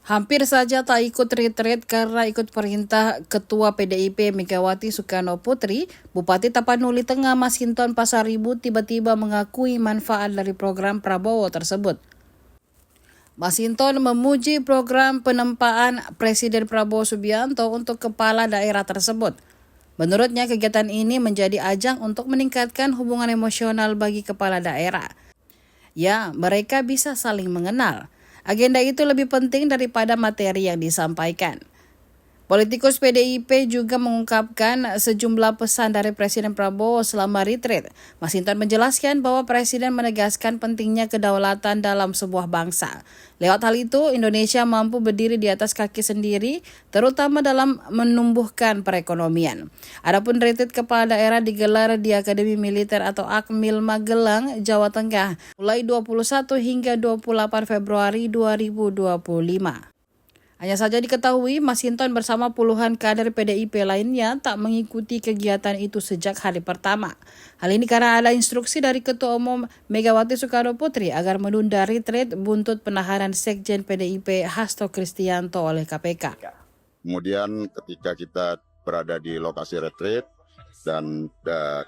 Hampir saja tak ikut retreat karena ikut perintah Ketua PDIP Megawati Soekarno Putri, Bupati Tapanuli Tengah Masinton Pasaribu tiba-tiba mengakui manfaat dari program Prabowo tersebut. Masinton memuji program penempaan Presiden Prabowo Subianto untuk kepala daerah tersebut. Menurutnya, kegiatan ini menjadi ajang untuk meningkatkan hubungan emosional bagi kepala daerah. Ya, mereka bisa saling mengenal. Agenda itu lebih penting daripada materi yang disampaikan. Politikus PDIP juga mengungkapkan sejumlah pesan dari Presiden Prabowo selama retreat. Masinton menjelaskan bahwa Presiden menegaskan pentingnya kedaulatan dalam sebuah bangsa. Lewat hal itu, Indonesia mampu berdiri di atas kaki sendiri, terutama dalam menumbuhkan perekonomian. Adapun retreat kepala daerah digelar di Akademi Militer atau Akmil Magelang, Jawa Tengah, mulai 21 hingga 28 Februari 2025. Hanya saja diketahui, Masinton bersama puluhan kader PDIP lainnya tak mengikuti kegiatan itu sejak hari pertama. Hal ini karena ada instruksi dari Ketua Umum Megawati Soekarno Putri agar menunda retreat buntut penahanan Sekjen PDIP Hasto Kristianto oleh KPK. Kemudian ketika kita berada di lokasi retreat dan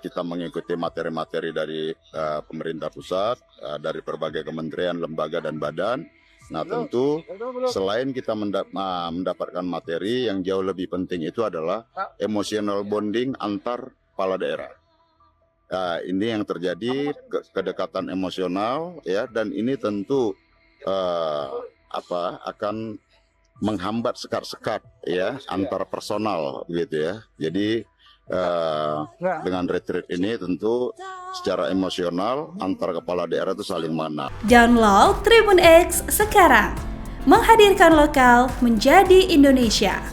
kita mengikuti materi-materi dari pemerintah pusat, dari berbagai kementerian, lembaga, dan badan. Nah, tentu selain kita mendapatkan materi, yang jauh lebih penting itu adalah emotional bonding antar kepala daerah. Ini yang terjadi, kedekatan emosional, ya, dan ini tentu akan menghambat sekat-sekat, ya, antar personal, gitu ya. Jadi dengan retreat ini tentu secara emosional antar kepala daerah itu saling mengenal. Download Tribun X sekarang, menghadirkan lokal menjadi Indonesia.